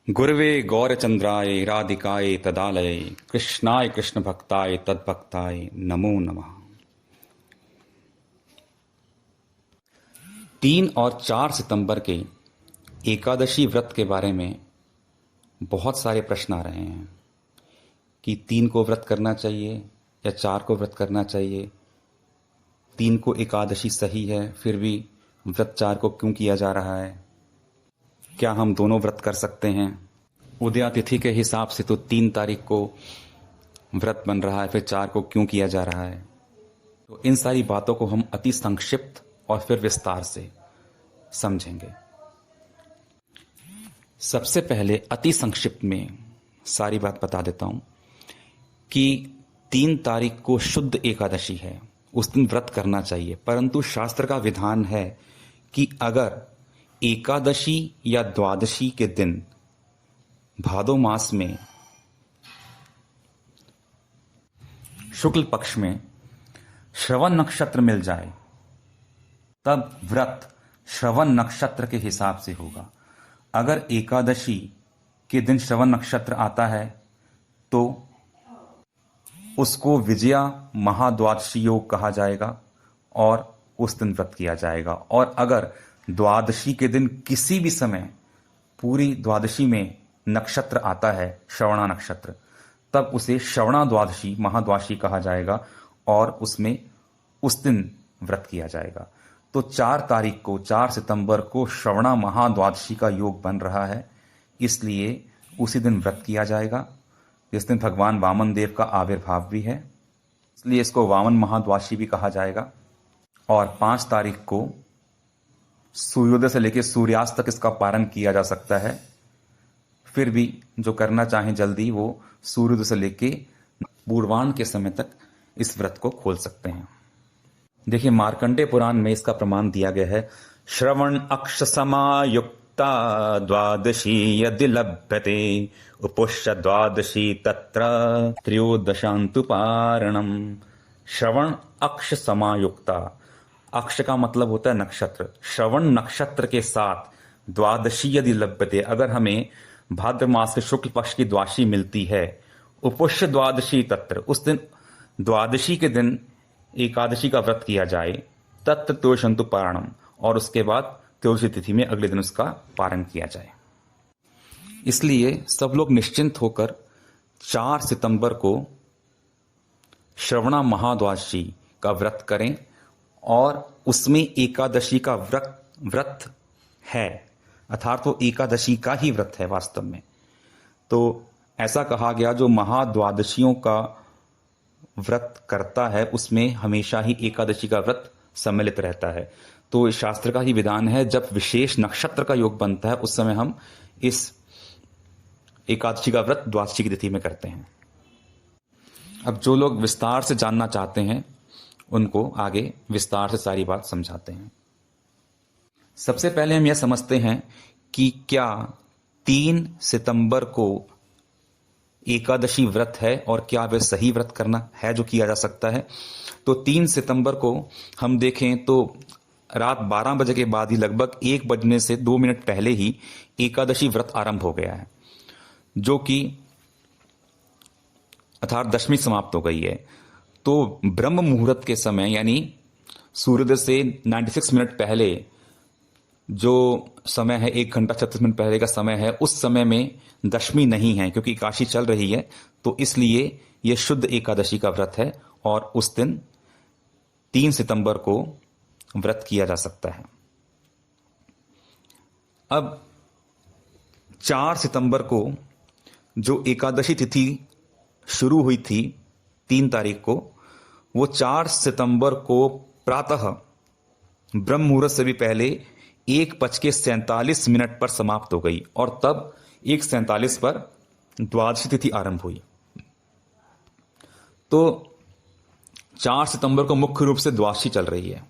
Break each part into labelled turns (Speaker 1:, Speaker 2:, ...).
Speaker 1: गुरवे गौरचंद्राय राधिकाय तदालये कृष्णाय कृष्ण भक्ताय तद्भक्ताय नमो नमः। 3 और 4 सितंबर के एकादशी व्रत के बारे में बहुत सारे प्रश्न आ रहे हैं कि 3 को व्रत करना चाहिए या 4 को व्रत करना चाहिए। 3 को एकादशी सही है, फिर भी व्रत 4 को क्यों किया जा रहा है? क्या हम दोनों व्रत कर सकते हैं? उदया तिथि के हिसाब से तो 3 तारीख को व्रत बन रहा है, फिर 4 को क्यों किया जा रहा है? तो इन सारी बातों को हम अति संक्षिप्त और फिर विस्तार से समझेंगे। सबसे पहले अति संक्षिप्त में सारी बात बता देता हूं कि 3 तारीख को शुद्ध एकादशी है, उस दिन व्रत करना चाहिए। परंतु शास्त्र का विधान है कि अगर एकादशी या द्वादशी के दिन भादो मास में शुक्ल पक्ष में श्रवण नक्षत्र मिल जाए तब व्रत श्रवण नक्षत्र के हिसाब से होगा। अगर एकादशी के दिन श्रवण नक्षत्र आता है तो उसको विजया महाद्वादशी योग कहा जाएगा और उस दिन व्रत किया जाएगा। और अगर द्वादशी के दिन किसी भी समय पूरी द्वादशी में नक्षत्र आता है, श्रवणा नक्षत्र, तब उसे श्रवणा द्वादशी महाद्वादशी कहा जाएगा और उसमें उस दिन व्रत किया जाएगा। तो 4 तारीख को 4 सितंबर को श्रवणा महाद्वादशी का योग बन रहा है, इसलिए उसी दिन व्रत किया जाएगा। इस दिन भगवान वामन देव का आविर्भाव भी है, इसलिए इसको वामन महाद्वादशी भी कहा जाएगा। और 5 तारीख को सूर्योदय से लेकर सूर्यास्त तक इसका पारण किया जा सकता है। फिर भी जो करना चाहें जल्दी वो सूर्योदय से लेके पूर्वाह्न के समय तक इस व्रत को खोल सकते हैं। देखिए, मार्कंडेय पुराण में इसका प्रमाण दिया गया है। श्रवण अक्ष समायुक्ता द्वादशी यदि लभ्यते उपुष्य द्वादशी तत्र त्रयोदशांतु पारणम। श्रवण अक्ष समायुक्ता, अक्ष का मतलब होता है नक्षत्र। श्रवण नक्षत्र के साथ द्वादशी यदि लभ्यते, अगर हमें भाद्र मास के शुक्ल पक्ष की द्वादशी मिलती है, उपुष्य द्वादशी तत्र, उस दिन द्वादशी के दिन एकादशी का व्रत किया जाए, तत्र त्रयोदशांतु पारणम, और उसके बाद त्रयोदशी तिथि में अगले दिन उसका पारण किया जाए। इसलिए सब लोग निश्चिंत होकर 4 सितंबर को श्रवणा महाद्वादशी का व्रत करें और उसमें एकादशी का व्रत है, अर्थात तो एकादशी का ही व्रत है वास्तव में। तो ऐसा कहा गया जो महाद्वादशियों का व्रत करता है उसमें हमेशा ही एकादशी का व्रत सम्मिलित रहता है। तो इस शास्त्र का ही विधान है, जब विशेष नक्षत्र का योग बनता है उस समय हम इस एकादशी का व्रत द्वादशी की तिथि में करते हैं। अब जो लोग विस्तार से जानना चाहते हैं उनको आगे विस्तार से सारी बात समझाते हैं। सबसे पहले हम यह समझते हैं कि क्या 3 सितंबर को एकादशी व्रत है और क्या वह सही व्रत करना है जो किया जा सकता है। तो 3 सितंबर को हम देखें तो रात 12 बजे के बाद ही लगभग 1 बजने से 2 मिनट पहले ही एकादशी व्रत आरंभ हो गया है, जो कि अर्थात दशमी समाप्त हो गई है। तो ब्रह्म मुहूर्त के समय यानी सूर्योदय से 96 मिनट पहले जो समय है, 1 घंटा 36 मिनट पहले का समय है, उस समय में दशमी नहीं है क्योंकि एकादशी चल रही है। तो इसलिए यह शुद्ध एकादशी का व्रत है और उस दिन 3 सितंबर को व्रत किया जा सकता है। अब 4 सितंबर को जो एकादशी तिथि शुरू हुई थी 3 तारीख को, वो 4 सितंबर को प्रातः ब्रह्म मुहूर्त से भी पहले 1:47 पर समाप्त हो गई और तब 1:47 पर द्वादशी तिथि आरंभ हुई। तो 4 सितंबर को मुख्य रूप से द्वादशी चल रही है,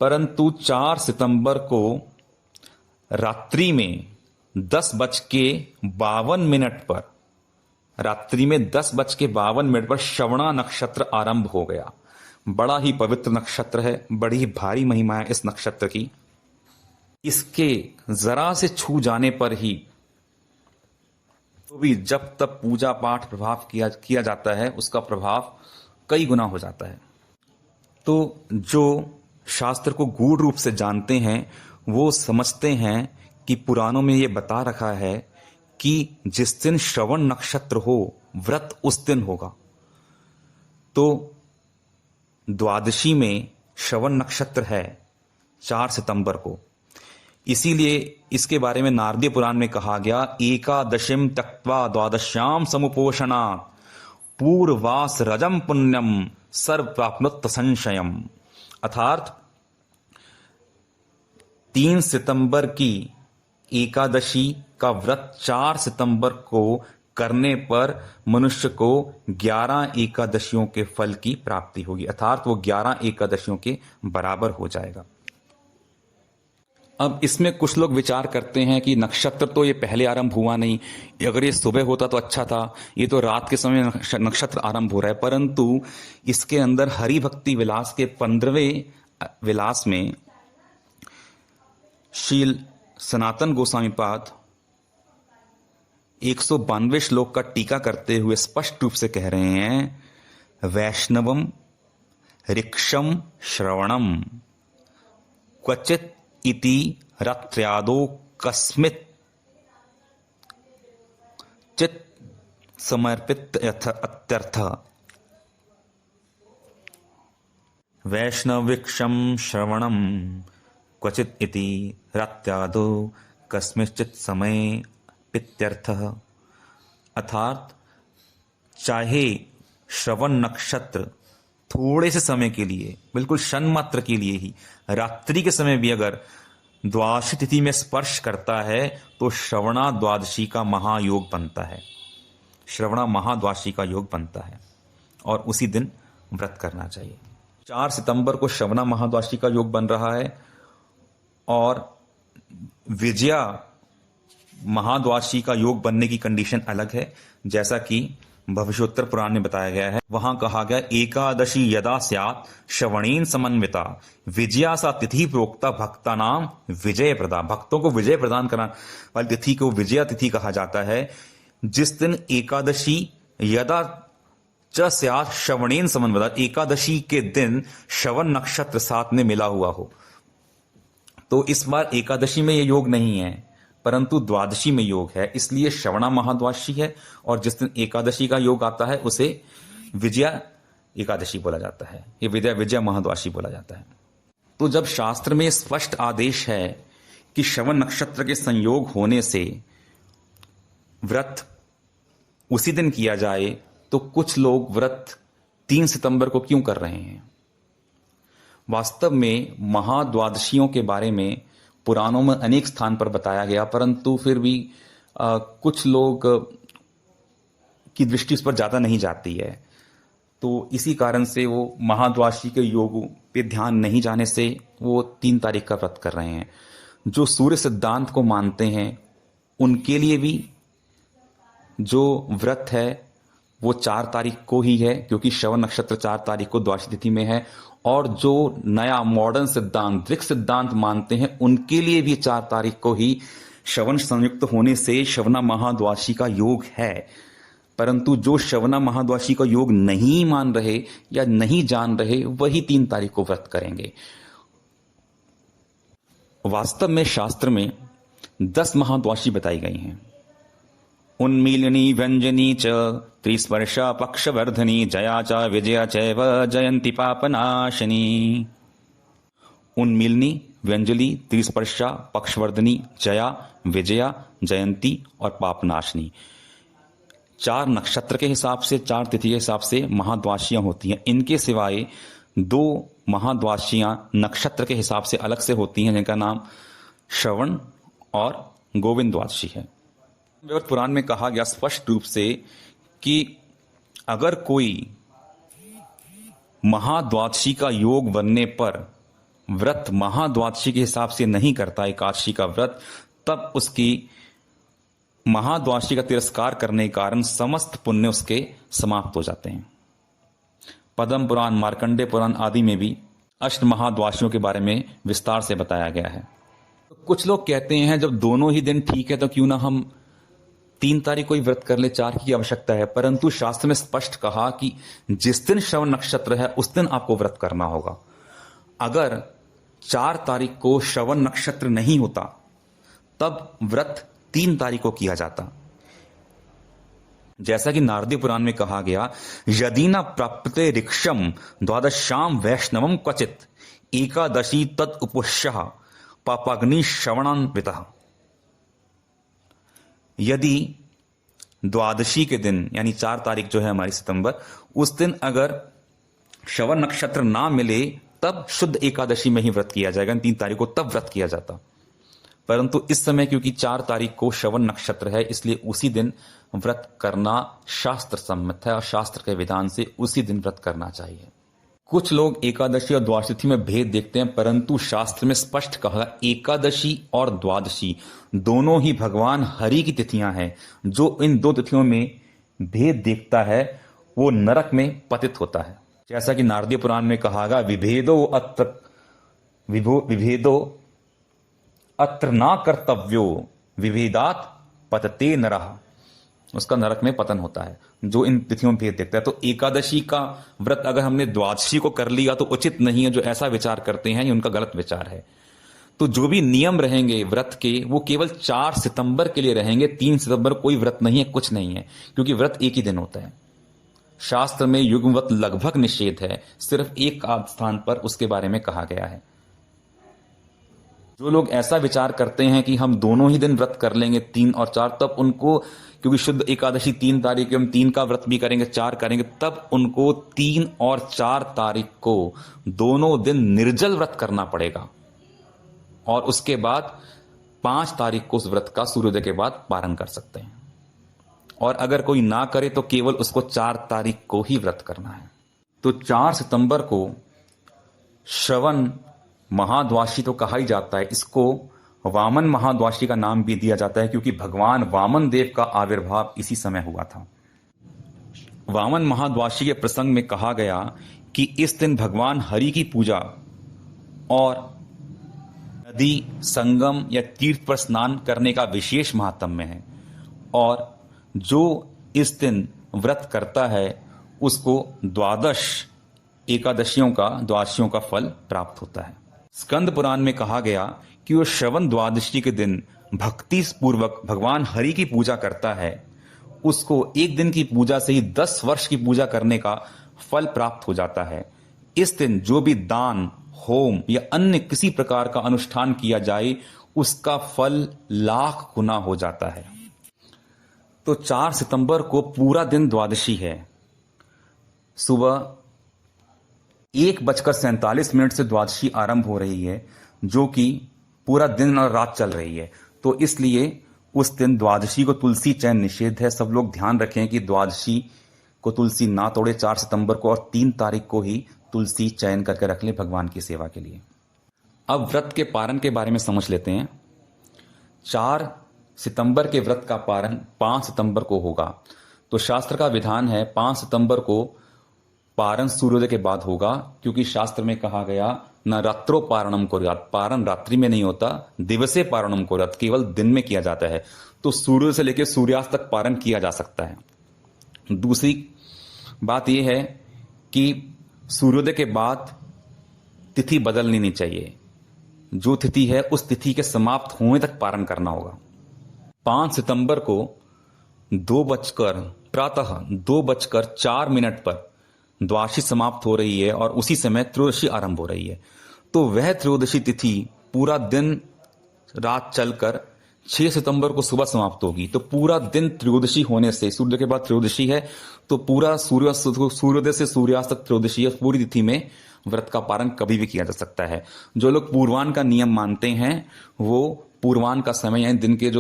Speaker 1: परंतु 4 सितंबर को रात्रि में 10:52 पर, रात्रि में 10:52 पर श्रवणा नक्षत्र आरंभ हो गया। बड़ा ही पवित्र नक्षत्र है, बड़ी ही भारी महिमा है इस नक्षत्र की। इसके जरा से छू जाने पर ही तो भी जब तक पूजा पाठ प्रभाव किया जाता है, उसका प्रभाव कई गुना हो जाता है। तो जो शास्त्र को गूढ़ रूप से जानते हैं वो समझते हैं कि पुराणों में ये बता रखा है कि जिस दिन श्रवण नक्षत्र हो व्रत उस दिन होगा। तो द्वादशी में श्रवण नक्षत्र है 4 सितंबर को, इसीलिए इसके बारे में नारदीय पुराण में कहा गया एकादशीम त्यक्त्वा द्वादश्याम समुपोषणा पूर्वास रजम पुण्यम सर्व प्राप्नुत संशयम। अर्थात 3 सितंबर की एकादशी का व्रत 4 सितंबर को करने पर मनुष्य को 11 एकादशियों के फल की प्राप्ति होगी, अर्थात वो 11 एकादशियों के बराबर हो जाएगा। अब इसमें कुछ लोग विचार करते हैं कि नक्षत्र तो ये पहले आरंभ हुआ नहीं, अगर ये सुबह होता तो अच्छा था, ये तो रात के समय नक्षत्र आरंभ हो रहा है। परंतु इसके अंदर हरि भक्ति विलास के 15वें विलास में शील सनातन गोस्वामी पाद 192 श्लोक का टीका करते हुए स्पष्ट रूप से कह रहे हैं वैष्णवम ऋक्षम श्रवणम क्वचित इति रात्र्यादो कस्मित चित समर्पित अत्यर्थ। वैष्णविक्षम श्रवणम क्वचित इति रात्र्यादो कस्मिश्चित समय पित्यर्थः। अर्थात चाहे श्रवण नक्षत्र थोड़े से समय के लिए, बिल्कुल क्षण मात्र के लिए ही, रात्रि के समय भी अगर द्वादशी तिथि में स्पर्श करता है तो श्रवणा द्वादशी का महायोग बनता है, श्रवणा महाद्वादशी का योग बनता है और उसी दिन व्रत करना चाहिए। 4 सितंबर को श्रवणा महाद्वादशी का योग बन रहा है और विजया महाद्वादशी का योग बनने की कंडीशन अलग है, जैसा कि भविष्योत्तर पुराण में बताया गया है। वहां कहा गया एकादशी यदा स्यात् श्रवणेन समन्विता विजया सा तिथि प्रोक्ता भक्ता नाम विजय प्रदा। भक्तों को विजय प्रदान करने वाली तिथि को विजया तिथि कहा जाता है। जिस दिन एकादशी यदा च स्यात् श्रवणेन समन्विता, एकादशी के दिन श्रवण नक्षत्र साथ में मिला हुआ हो। तो इस बार एकादशी में ये योग नहीं है परंतु द्वादशी में योग है, इसलिए श्रवणा महाद्वादशी है और जिस दिन एकादशी का योग आता है उसे विजया एकादशी बोला जाता है, ये विजया महाद्वादशी बोला जाता है। तो जब शास्त्र में स्पष्ट आदेश है कि श्रवण नक्षत्र के संयोग होने से व्रत उसी दिन किया जाए, तो कुछ लोग व्रत 3 सितंबर को क्यों कर रहे हैं? वास्तव में महाद्वादशियों के बारे में पुराणों में अनेक स्थान पर बताया गया, परंतु फिर भी कुछ लोग की दृष्टि उस पर ज्यादा नहीं जाती है। तो इसी कारण से वो महाद्वादशी के योग पे ध्यान नहीं जाने से वो 3 तारीख का व्रत कर रहे हैं। जो सूर्य सिद्धांत को मानते हैं उनके लिए भी जो व्रत है वो 4 तारीख को ही है, क्योंकि श्रवण नक्षत्र 4 तारीख को द्वादशी तिथि में है। और जो नया मॉडर्न सिद्धांत दृक् सिद्धांत मानते हैं उनके लिए भी 4 तारीख को ही श्रवण संयुक्त होने से श्रवणा महाद्वादशी का योग है। परंतु जो श्रवणा महाद्वादशी का योग नहीं मान रहे या नहीं जान रहे वही 3 तारीख को व्रत करेंगे। वास्तव में शास्त्र में 10 महाद्वादशी बताई गई हैं। उन्मीलनी व्यंजनी च त्रिस्पर्शा पक्षवर्धनी जया च विजया चैव जयंती पापनाशिनी। उन्मीलनी, व्यंजली, त्रिस्पर्शा, पक्षवर्धनी, जया, विजया, जयंती और पापनाशिनी 4 नक्षत्र के हिसाब से 4 तिथि के हिसाब से महाद्वादशियां होती हैं। इनके सिवाय 2 महाद्वादशियां नक्षत्र के हिसाब से अलग से होती हैं, जिनका नाम श्रवण और गोविंद द्वादशी है। पुराण में कहा गया स्पष्ट रूप से कि अगर कोई महाद्वादशी का योग बनने पर व्रत महाद्वादशी के हिसाब से नहीं करता एकादशी का व्रत, तब उसकी महाद्वादशी का तिरस्कार करने के कारण समस्त पुण्य उसके समाप्त हो जाते हैं। पद्म पुराण, मार्कंडेय पुराण आदि में भी अष्ट महाद्वादशियों के बारे में विस्तार से बताया गया है। कुछ लोग कहते हैं जब दोनों ही दिन ठीक है तो क्यों ना हम 3 तारीख को ही व्रत कर ले, 4 की आवश्यकता है। परंतु शास्त्र में स्पष्ट कहा कि जिस दिन श्रवण नक्षत्र है उस दिन आपको व्रत करना होगा। अगर 4 तारीख को श्रवण नक्षत्र नहीं होता तब व्रत 3 तारीख को किया जाता। जैसा कि नारदी पुराण में कहा गया, यदि न प्राप्ते ऋक्षम द्वादशाम वैष्णवम क्वचित एकादशी तद उपुष्यः पापाग्नि श्रवणान्वितः। यदि द्वादशी के दिन यानी 4 तारीख जो है हमारी सितंबर, उस दिन अगर श्रवण नक्षत्र ना मिले तब शुद्ध एकादशी में ही व्रत किया जाएगा। 3 तारीख को तब व्रत किया जाता। परंतु इस समय क्योंकि 4 तारीख को श्रवण नक्षत्र है, इसलिए उसी दिन व्रत करना शास्त्र सम्मत है और शास्त्र के विधान से उसी दिन व्रत करना चाहिए। कुछ लोग एकादशी और द्वादशी तिथि में भेद देखते हैं, परंतु शास्त्र में स्पष्ट कहा एकादशी और द्वादशी दोनों ही भगवान हरि की तिथियां हैं। जो इन 2 तिथियों में भेद देखता है वो नरक में पतित होता है। जैसा कि नारदी पुराण में कहा गया, विभेदो अत्र ना कर्तव्यो विभेदात पतते नरः। उसका नरक में पतन होता है जो इन तिथियों में भेद देखता है। तो एकादशी का व्रत अगर हमने द्वादशी को कर लिया तो उचित नहीं है। जो ऐसा विचार करते हैं ये उनका गलत विचार है। तो जो भी नियम रहेंगे व्रत के वो केवल 4 सितंबर के लिए रहेंगे। 3 सितंबर कोई व्रत नहीं है, कुछ नहीं है, क्योंकि व्रत एक ही दिन होता है। शास्त्र में युग्मव्रत लगभग निषेध है, सिर्फ एक स्थान पर उसके बारे में कहा गया है। जो लोग ऐसा विचार करते हैं कि हम दोनों ही दिन व्रत कर लेंगे 3 और 4, तब उनको, क्योंकि शुद्ध एकादशी 3 तारीख हम 3 का व्रत भी करेंगे, 4 करेंगे, तब उनको 3 और 4 तारीख को दोनों दिन निर्जल व्रत करना पड़ेगा और उसके बाद 5 तारीख को उस व्रत का सूर्योदय के बाद पारण कर सकते हैं। और अगर कोई ना करे तो केवल उसको 4 तारीख को ही व्रत करना है। तो 4 सितंबर को श्रवण महाद्वादशी तो कहा ही जाता है। इसको वामन महाद्वादशी का नाम भी दिया जाता है क्योंकि भगवान वामन देव का आविर्भाव इसी समय हुआ था। वामन महाद्वादशी के प्रसंग में कहा गया कि इस दिन भगवान हरि की पूजा और नदी, संगम या तीर्थ पर स्नान करने का विशेष महात्म्य है और जो इस दिन व्रत करता है उसको द्वादशियों का फल प्राप्त होता है। स्कंद पुराण में कहा गया कि वो श्रवण द्वादशी के दिन भक्ति पूर्वक भगवान हरि की पूजा करता है, उसको एक दिन की पूजा से ही 10 वर्ष की पूजा करने का फल प्राप्त हो जाता है। इस दिन जो भी दान, होम या अन्य किसी प्रकार का अनुष्ठान किया जाए उसका फल लाख गुना हो जाता है। तो 4 सितंबर को पूरा दिन द्वादशी है। सुबह 1:47 से द्वादशी आरंभ हो रही है, जो कि पूरा दिन और रात चल रही है। तो इसलिए उस दिन द्वादशी को तुलसी चयन निषेध है। सब लोग ध्यान रखें कि द्वादशी को तुलसी ना तोड़े 4 सितंबर को, और 3 तारीख को ही तुलसी चयन करके रख लें भगवान की सेवा के लिए। अब व्रत के पारण के बारे में समझ लेते हैं। 4 सितंबर के व्रत का पारण 5 सितंबर को होगा। तो शास्त्र का विधान है 5 सितंबर को पारण सूर्योदय के बाद होगा, क्योंकि शास्त्र में कहा गया न रात्रो पारणम कुर्यात्, पारण रात्रि में नहीं होता, दिवसे पारणम कुर्यात्, केवल दिन में किया जाता है। तो सूर्योदय से लेकर सूर्यास्त तक पारण किया जा सकता है। दूसरी बात यह है कि सूर्योदय के बाद तिथि बदलनी नहीं चाहिए। जो तिथि है उस तिथि के समाप्त होने तक पारण करना होगा। 5 सितंबर को प्रातः 2:04 पर द्वादशी समाप्त हो रही है और उसी समय त्रयोदशी आरंभ हो रही है। तो वह त्रयोदशी तिथि पूरा दिन रात चलकर 6 सितंबर को सुबह समाप्त होगी। तो पूरा दिन त्रयोदशी होने से, सूर्योदय के बाद त्रयोदशी है तो पूरा सूर्योदय से सूर्यास्त तक त्रयोदशी है। पूरी तिथि में व्रत का पारण कभी भी किया जा सकता है। जो लोग पूर्वान का नियम मानते हैं वो पूर्वान का समय यानी दिन के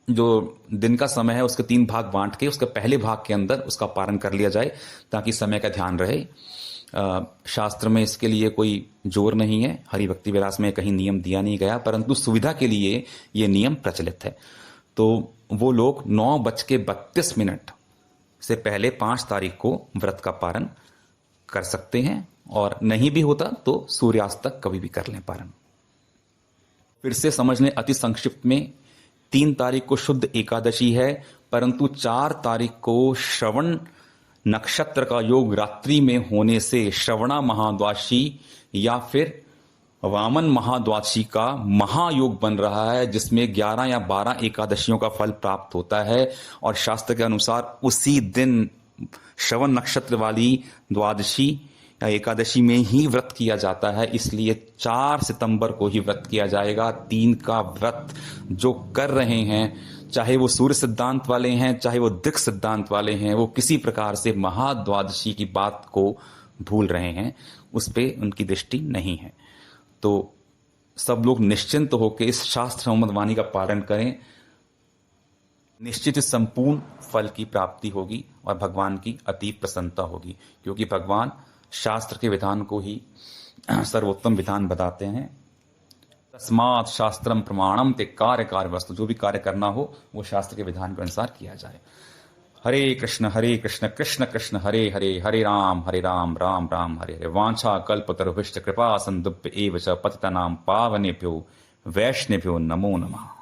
Speaker 1: जो दिन का समय है उसके 3 भाग बांट के उसके पहले भाग के अंदर उसका पारण कर लिया जाए ताकि समय का ध्यान रहे। शास्त्र में इसके लिए कोई जोर नहीं है, हरि भक्ति विलास में कहीं नियम दिया नहीं गया, परंतु सुविधा के लिए ये नियम प्रचलित है। तो वो लोग 9:32 से पहले 5 तारीख को व्रत का पारण कर सकते हैं और नहीं भी होता तो सूर्यास्त तक कभी भी कर लें पारण। फिर से समझ लें अति संक्षिप्त में, 3 तारीख को शुद्ध एकादशी है, परंतु 4 तारीख को श्रवण नक्षत्र का योग रात्रि में होने से श्रवणा महाद्वादशी या फिर वामन महाद्वादशी का महायोग बन रहा है, जिसमें 11 या 12 एकादशियों का फल प्राप्त होता है। और शास्त्र के अनुसार उसी दिन श्रवण नक्षत्र वाली द्वादशी या एकादशी में ही व्रत किया जाता है, इसलिए 4 सितंबर को ही व्रत किया जाएगा। 3 का व्रत जो कर रहे हैं, चाहे वो सूर्य सिद्धांत वाले हैं, चाहे वो दिक् सिद्धांत वाले हैं, वो किसी प्रकार से महाद्वादशी की बात को भूल रहे हैं, उस पर उनकी दृष्टि नहीं है। तो सब लोग निश्चिंत होकर इस शास्त्र सम्मत वाणी का पालन करें, निश्चित संपूर्ण फल की प्राप्ति होगी और भगवान की अति प्रसन्नता होगी, क्योंकि भगवान शास्त्र के विधान को ही सर्वोत्तम विधान बताते हैं। तस्मात् शास्त्रम प्रमाणम ते कार्य वस्तु, जो भी कार्य करना हो वो शास्त्र के विधान के अनुसार किया जाए। हरे कृष्ण कृष्ण कृष्ण हरे हरे, हरे राम राम राम हरे हरे। वांछा कल्पतरुभ्यश्च कृपा सिन्धुभ्य एव च पतितानां पावनेभ्यो वैष्णवेभ्यो नमो नमः।